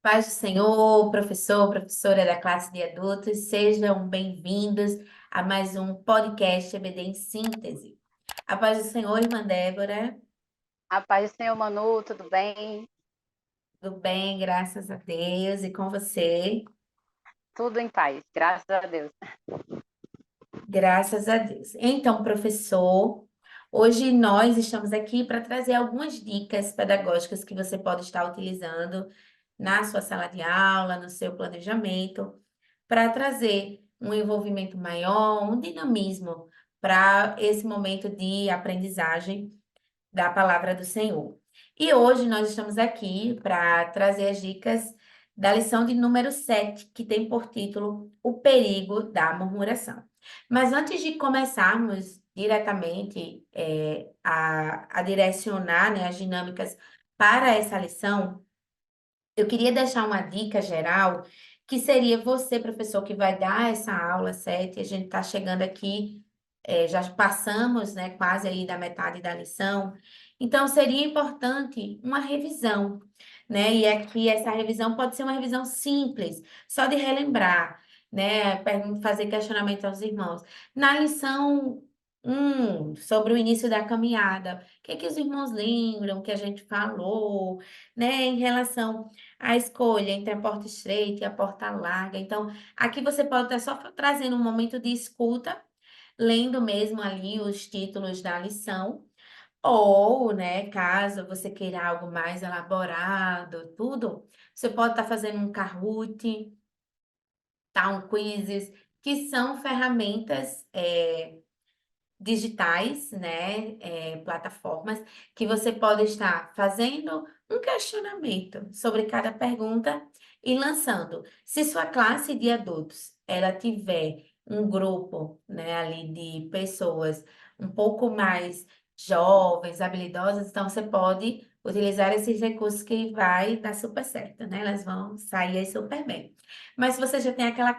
Paz do Senhor, professor, professora da classe de adultos, sejam bem-vindos a mais um podcast EBD em Síntese. A paz do Senhor, irmã Débora, A paz do Senhor, Manu, tudo bem? tudo bem, graças a Deus, e com você? Tudo em paz, graças a Deus. Graças a Deus. Então, professor, hoje nós estamos aqui para trazer algumas dicas pedagógicas que você pode estar utilizando na sua sala de aula, no seu planejamento, para trazer um envolvimento maior, um dinamismo para esse momento de aprendizagem da palavra do Senhor. E hoje nós estamos aqui para trazer as dicas da lição de número 7, que tem por título O Perigo da Murmuração. Mas antes de começarmos diretamente a direcionar, né, as dinâmicas para essa lição, eu queria deixar uma dica geral, que seria você, professor, que vai dar essa aula 7. A gente está chegando aqui, já passamos, né, quase aí da metade da lição. Então, seria importante uma revisão, né? E aqui essa revisão pode ser uma revisão simples, só de relembrar, né? Fazer questionamento aos irmãos. Na lição 1, sobre o início da caminhada, o que é que os irmãos lembram que a gente falou, né, em relação a escolha entre a porta estreita e a porta larga. Então, aqui você pode estar só trazendo um momento de escuta, lendo mesmo ali os títulos da lição, ou, né, caso você queira algo mais elaborado, tudo, você pode estar fazendo um Kahoot, tá, um quizzes, que são ferramentas digitais, né, plataformas, que você pode estar fazendo um questionamento sobre cada pergunta e lançando. Se sua classe de adultos, ela tiver um grupo, né, ali de pessoas um pouco mais jovens, habilidosas, então você pode utilizar esses recursos que vai dar super certo, né? Elas vão sair aí super bem. Mas se você já tem aquela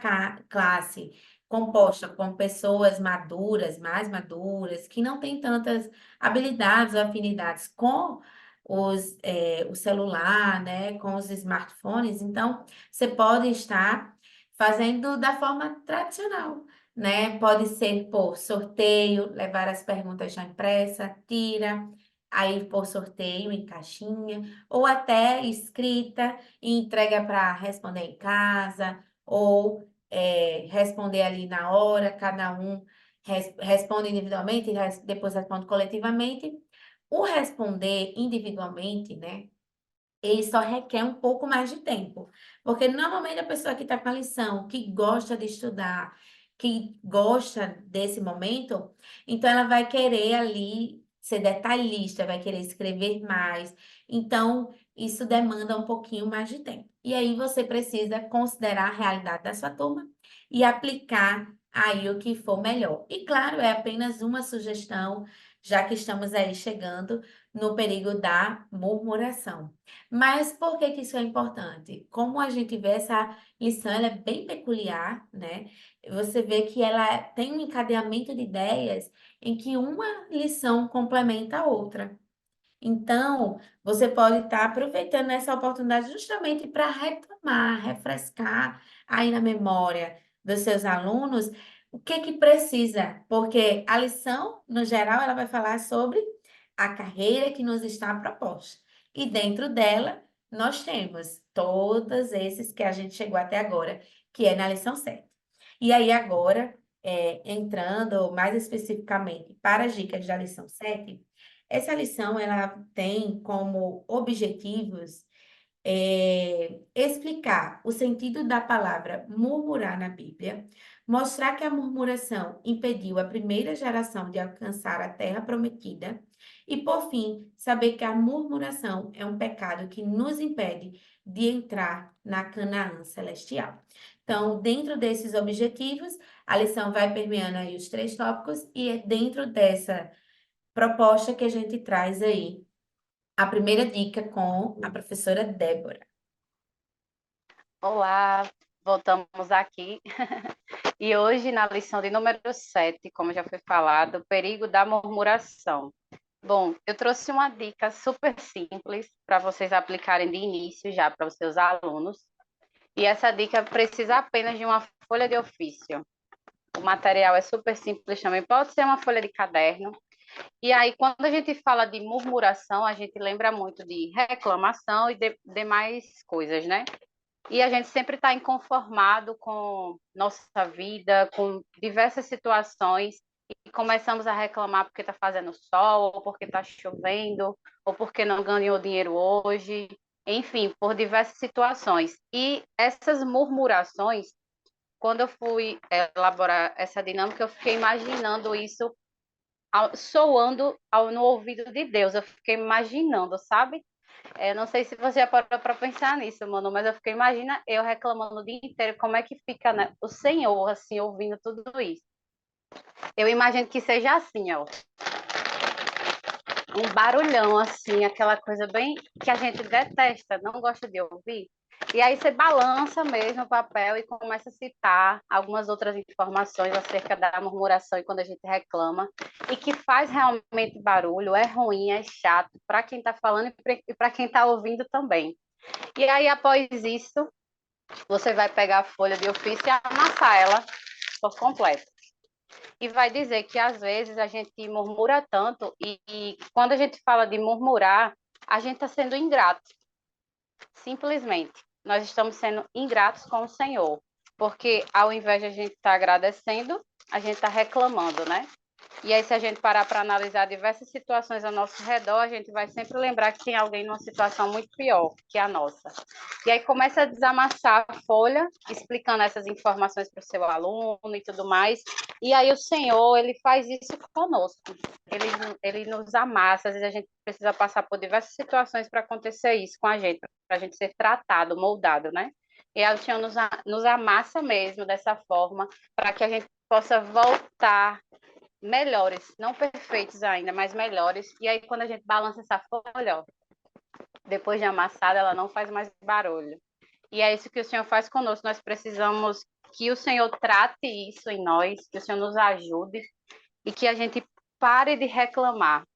classe composta com pessoas maduras, mais maduras, que não têm tantas habilidades ou afinidades com o celular, né, com os smartphones, então você pode estar fazendo da forma tradicional, né? Pode ser por sorteio, levar as perguntas já impressa, tira, aí por sorteio em caixinha, ou até escrita e entrega para responder em casa, ou responder ali na hora, cada um responde individualmente, depois responde coletivamente. O responder individualmente, né? Ele só requer um pouco mais de tempo, porque normalmente a pessoa que está com a lição, que gosta de estudar, que gosta desse momento, então ela vai querer ali ser detalhista, vai querer escrever mais. Então, isso demanda um pouquinho mais de tempo. E aí você precisa considerar a realidade da sua turma e aplicar aí o que for melhor. E claro, é apenas uma sugestão, já que estamos aí chegando no perigo da murmuração. Mas por que que isso é importante? Como a gente vê essa lição, ela é bem peculiar, né? Você vê que ela tem um encadeamento de ideias em que uma lição complementa a outra. Então, você pode estar aproveitando essa oportunidade justamente para retomar, refrescar aí na memória dos seus alunos o que que precisa, porque a lição, no geral, ela vai falar sobre a carreira que nos está proposta. E dentro dela, nós temos todos esses que a gente chegou até agora, que é na lição 7. E aí, agora, entrando mais especificamente para as dicas da lição 7, essa lição ela tem como objetivos explicar o sentido da palavra murmurar na Bíblia, mostrar que a murmuração impediu a primeira geração de alcançar a terra prometida e, por fim, saber que a murmuração é um pecado que nos impede de entrar na Canaã celestial. Então, dentro desses objetivos, a lição vai permeando aí os três tópicos e é dentro dessa proposta que a gente traz aí a primeira dica com a professora Débora. Olá, voltamos aqui. E hoje, na lição de número 7, como já foi falado, o perigo da murmuração. Bom, eu trouxe uma dica super simples para vocês aplicarem de início já para os seus alunos. E essa dica precisa apenas de uma folha de ofício. O material é super simples também, pode ser uma folha de caderno. E aí, quando a gente fala de murmuração, a gente lembra muito de reclamação e demais coisas, né? E a gente sempre está inconformado com nossa vida, com diversas situações, e começamos a reclamar porque está fazendo sol, ou porque está chovendo, ou porque não ganhou dinheiro hoje, enfim, por diversas situações. E essas murmurações, quando eu fui elaborar essa dinâmica, eu fiquei imaginando isso soando no ouvido de Deus. Eu fiquei imaginando, sabe? Não sei se você já parou para pensar nisso, mano, mas eu fiquei, imagina eu reclamando o dia inteiro, como é que fica, né, o Senhor, assim, ouvindo tudo isso. Eu imagino que seja assim, ó, um barulhão, assim, aquela coisa bem que a gente detesta, não gosta de ouvir. E aí você balança mesmo o papel e começa a citar algumas outras informações acerca da murmuração e quando a gente reclama, e que faz realmente barulho, é ruim, é chato para quem está falando e para quem está ouvindo também. E aí, após isso, você vai pegar a folha de ofício e amassar ela por completo. E vai dizer que às vezes a gente murmura tanto, e quando a gente fala de murmurar, a gente está sendo ingrato. Simplesmente, nós estamos sendo ingratos com o Senhor, porque ao invés de a gente estar agradecendo, a gente está reclamando, né? E aí, se a gente parar para analisar diversas situações ao nosso redor, a gente vai sempre lembrar que tem alguém numa situação muito pior que a nossa. E aí começa a desamassar a folha, explicando essas informações para o seu aluno e tudo mais. E aí o Senhor, ele faz isso conosco. Ele nos amassa, às vezes a gente precisa passar por diversas situações para acontecer isso com a gente, para a gente ser tratado, moldado, né? E aí o Senhor nos amassa mesmo dessa forma, para que a gente possa voltar melhores, não perfeitos ainda, mas melhores. E aí, quando a gente balança essa folha, ó, depois de amassada, ela não faz mais barulho. E é isso que o Senhor faz conosco. Nós precisamos que o Senhor trate isso em nós, que o Senhor nos ajude e que a gente pare de reclamar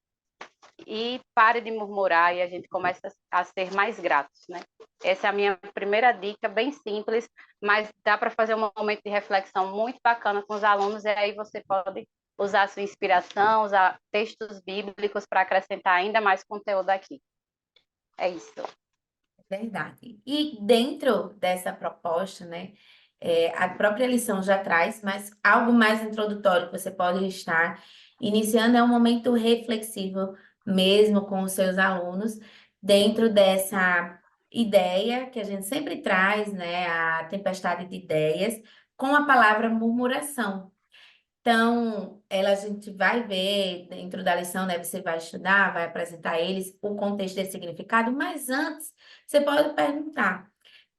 e pare de murmurar e a gente comece a ser mais gratos, né? Essa é a minha primeira dica, bem simples, mas dá para fazer um momento de reflexão muito bacana com os alunos, e aí você pode usar a sua inspiração, usar textos bíblicos para acrescentar ainda mais conteúdo aqui. É isso. Verdade. E dentro dessa proposta, né, a própria lição já traz, mas algo mais introdutório que você pode estar iniciando é um momento reflexivo mesmo com os seus alunos, dentro dessa ideia que a gente sempre traz, né, a tempestade de ideias, com a palavra murmuração. Então, a gente vai ver dentro da lição, né? Você vai estudar, vai apresentar a eles o contexto desse significado, mas antes, você pode perguntar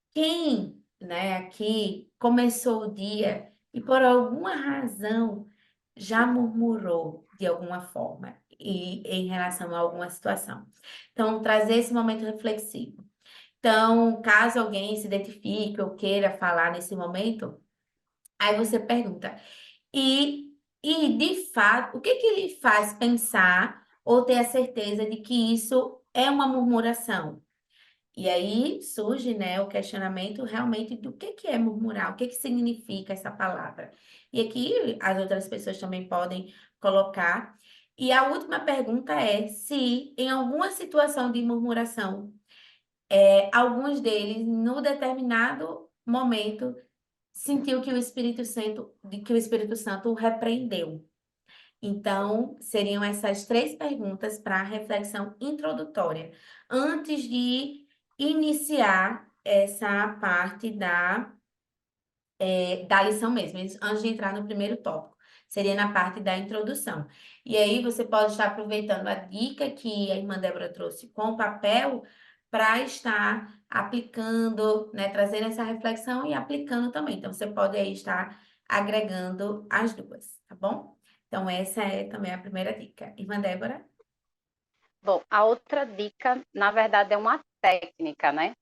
quem, né, aqui começou o dia e por alguma razão já murmurou de alguma forma e em relação a alguma situação. Então, trazer esse momento reflexivo. Então, caso alguém se identifique ou queira falar nesse momento, aí você pergunta. E, de fato, o que que lhe faz pensar ou ter a certeza de que isso é uma murmuração? E aí surge, né, o questionamento realmente do que é murmurar, o que significa essa palavra. E aqui as outras pessoas também podem colocar. E a última pergunta é se em alguma situação de murmuração, alguns deles, no determinado momento, sentiu que o Espírito Santo o repreendeu. Então, seriam essas três perguntas para a reflexão introdutória, antes de iniciar essa parte da lição mesmo, antes de entrar no primeiro tópico. Seria na parte da introdução. E aí você pode estar aproveitando a dica que a irmã Débora trouxe com o papel para estar aplicando, né, trazendo essa reflexão e aplicando também. Então, você pode aí estar agregando as duas, tá bom? Então, essa é também a primeira dica. Irmã Débora? Bom, a outra dica, na verdade, é uma técnica, né?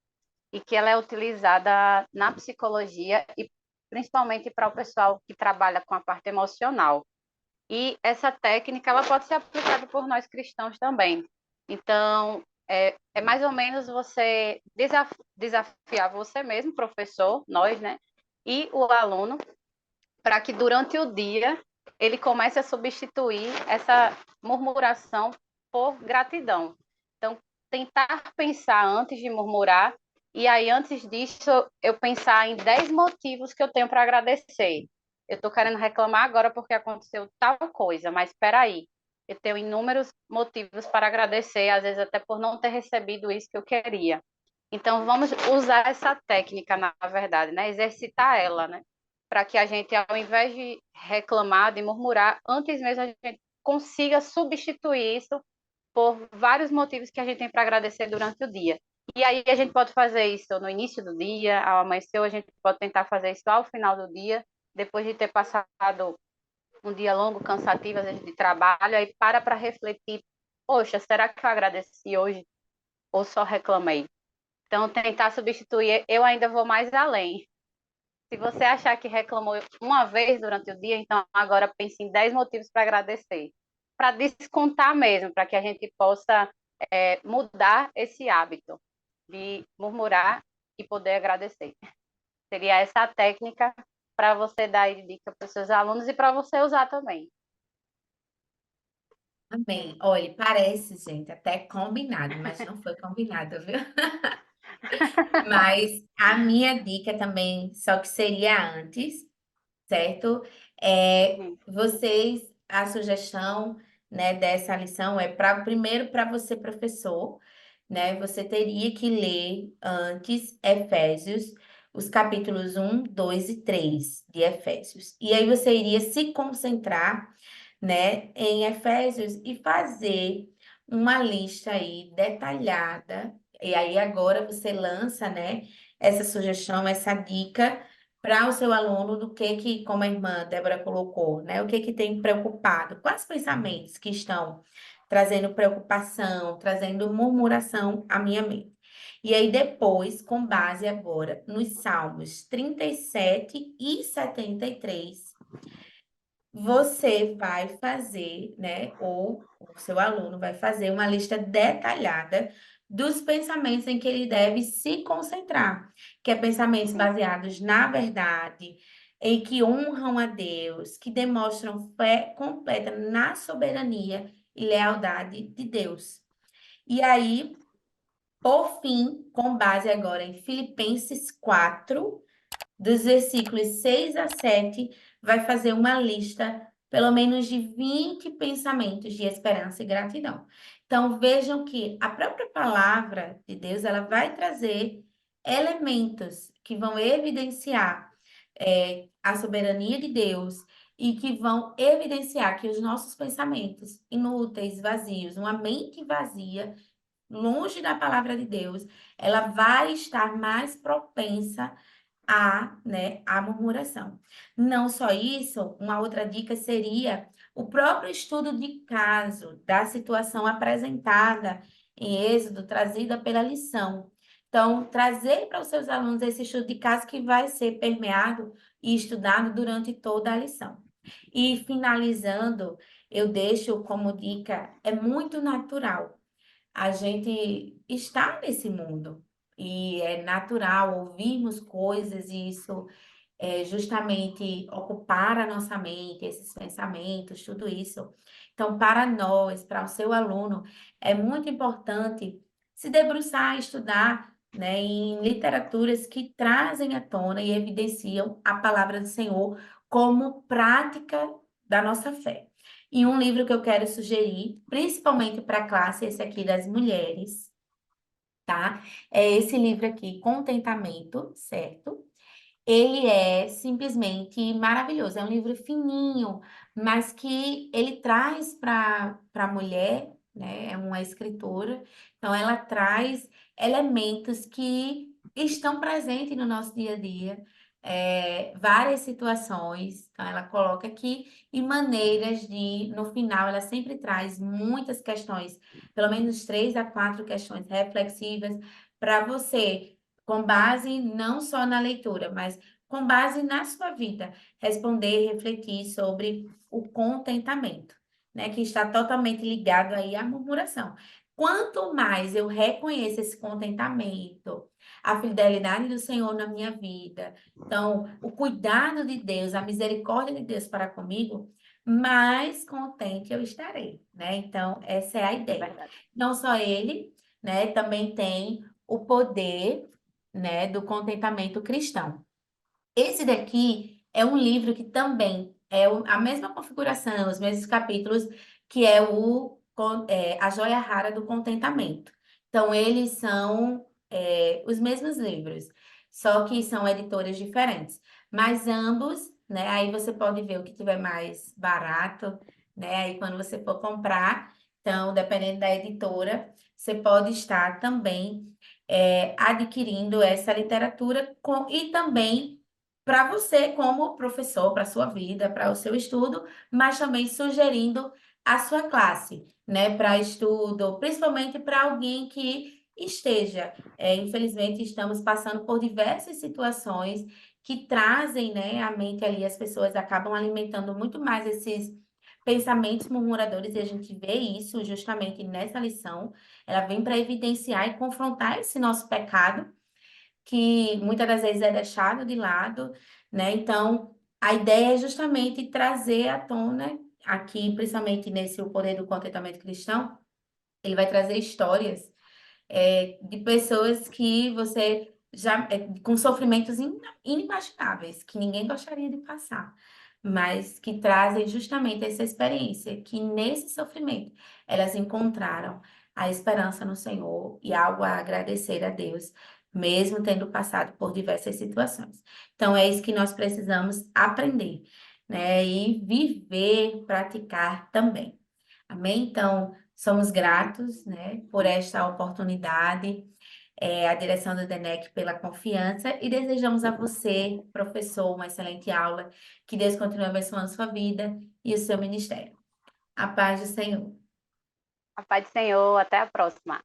E que ela é utilizada na psicologia e principalmente para o pessoal que trabalha com a parte emocional. E essa técnica ela pode ser aplicada por nós cristãos também. Então, é mais ou menos você desafiar você mesmo, professor, nós, né? E o aluno, para que durante o dia ele comece a substituir essa murmuração por gratidão. Então, tentar pensar antes de murmurar, e aí antes disso eu pensar em 10 motivos que eu tenho para agradecer. Eu estou querendo reclamar agora porque aconteceu tal coisa, mas espera aí. Eu tenho inúmeros motivos para agradecer, às vezes até por não ter recebido isso que eu queria. Então, vamos usar essa técnica, na verdade, né? Exercitar ela, né? Para que a gente, ao invés de reclamar, de murmurar, antes mesmo a gente consiga substituir isso por vários motivos que a gente tem para agradecer durante o dia. E aí a gente pode fazer isso no início do dia, ao amanhecer, a gente pode tentar fazer isso ao final do dia, depois de ter passado um dia longo, cansativo, às vezes de trabalho, aí para refletir, poxa, será que eu agradeci hoje ou só reclamei? Então, tentar substituir, eu ainda vou mais além. Se você achar que reclamou uma vez durante o dia, então agora pense em 10 motivos para agradecer. Para descontar mesmo, para que a gente possa mudar esse hábito de murmurar e poder agradecer. Seria essa a técnica para você dar dica para os seus alunos e para você usar também. Amém. Olha, parece, gente, até combinado, mas não foi combinado, viu? Mas a minha dica também, só que seria antes, certo? Sim, A sugestão, né, dessa lição é para primeiro para você, professor, né? Você teria que ler antes Efésios, os capítulos 1, 2 e 3 de Efésios. E aí você iria se concentrar, né, em Efésios e fazer uma lista aí detalhada. E aí agora você lança, né, essa sugestão, essa dica para o seu aluno do que, como a irmã Débora colocou, né, o que tem preocupado, quais pensamentos que estão trazendo preocupação, trazendo murmuração à minha mente. E aí depois, com base agora nos Salmos 37 e 73, você vai fazer, né, ou o seu aluno vai fazer uma lista detalhada dos pensamentos em que ele deve se concentrar, que é pensamentos sim, baseados na verdade, em que honram a Deus, que demonstram fé completa na soberania e lealdade de Deus. E aí, por fim, com base agora em Filipenses 4 dos versículos 6 a 7, vai fazer uma lista, pelo menos de 20 pensamentos de esperança e gratidão. Então, vejam que a própria palavra de Deus, ela vai trazer elementos que vão evidenciar a soberania de Deus e que vão evidenciar que os nossos pensamentos inúteis, vazios, uma mente vazia, longe da palavra de Deus, ela vai estar mais propensa a murmuração. Não só isso, uma outra dica seria o próprio estudo de caso da situação apresentada em Êxodo, trazida pela lição. Então, trazer para os seus alunos esse estudo de caso que vai ser permeado e estudado durante toda a lição. E finalizando, eu deixo como dica, é muito natural a gente está nesse mundo e é natural ouvirmos coisas e isso justamente ocupar a nossa mente, esses pensamentos, tudo isso. Então, para nós, para o seu aluno, é muito importante se debruçar, estudar, né, em literaturas que trazem à tona e evidenciam a palavra do Senhor como prática da nossa fé. E um livro que eu quero sugerir, principalmente para a classe, esse aqui das mulheres, tá? É esse livro aqui, Contentamento, certo? Ele é simplesmente maravilhoso. É um livro fininho, mas que ele traz para a mulher, né? É uma escritora, então ela traz elementos que estão presentes no nosso dia a dia, várias situações. Então ela coloca aqui e maneiras de, no final, ela sempre traz muitas questões, pelo menos 3 a 4 questões reflexivas para você com base não só na leitura, mas com base na sua vida, responder e refletir sobre o contentamento, né? Que está totalmente ligado aí à murmuração. Quanto mais eu reconheço esse contentamento, a fidelidade do Senhor na minha vida, então, o cuidado de Deus, a misericórdia de Deus para comigo, mais contente eu estarei, né? Então, essa é a É ideia. verdade. Não só ele, né? Também tem o poder, né, do contentamento cristão. Esse daqui é um livro que também é a mesma configuração, os mesmos capítulos, que é A Joia Rara do Contentamento. Então, eles são os mesmos livros, só que são editoras diferentes. Mas ambos, né? Aí você pode ver o que tiver mais barato, né? Aí quando você for comprar, então, dependendo da editora, você pode estar também adquirindo essa literatura e também para você como professor, para a sua vida, para o seu estudo, mas também sugerindo a sua classe, né, para estudo, principalmente para alguém que esteja, infelizmente estamos passando por diversas situações que trazem, né, à mente ali, as pessoas acabam alimentando muito mais esses pensamentos murmuradores, e a gente vê isso justamente nessa lição. Ela vem para evidenciar e confrontar esse nosso pecado, que muitas das vezes é deixado de lado, né? Então, a ideia é justamente trazer à tona, aqui, principalmente nesse O Poder do Contentamento Cristão, ele vai trazer histórias de pessoas que você já, com sofrimentos inimagináveis, que ninguém gostaria de passar, mas que trazem justamente essa experiência, que nesse sofrimento elas encontraram a esperança no Senhor e algo a agradecer a Deus, mesmo tendo passado por diversas situações. Então, é isso que nós precisamos aprender, né? E viver, praticar também. Amém? Então, somos gratos, né, por esta oportunidade, a direção do DENEC pela confiança e desejamos a você, professor, uma excelente aula. Que Deus continue abençoando sua vida e o seu ministério. A paz do Senhor. A paz do Senhor, até a próxima.